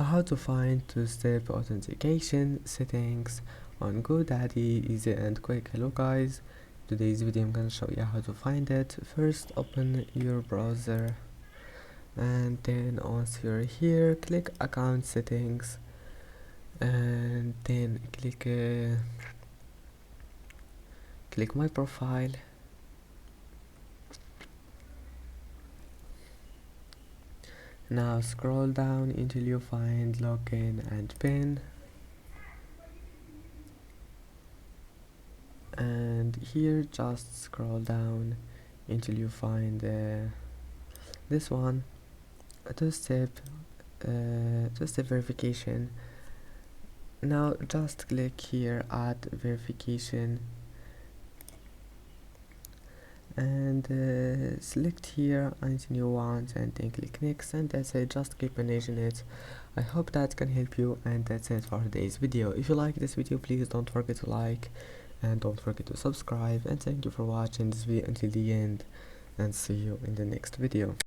how to find two-step authentication settings on Godaddy, easy and quick. Hello guys, today's video I'm gonna show you how to find it. First, open your browser, and then once you're here, click account settings, and then click my profile. Now scroll down until you find login and pin, and here just scroll down until you find this one, two-step verification. Now just click here, add verification, and select here anything you want, and then click next, and that's it. Just keep managing it. I hope that can help you, and that's it for today's video. If you like this video, please don't forget to like and don't forget to subscribe, and thank you for watching this video until the end, and see you in the next video.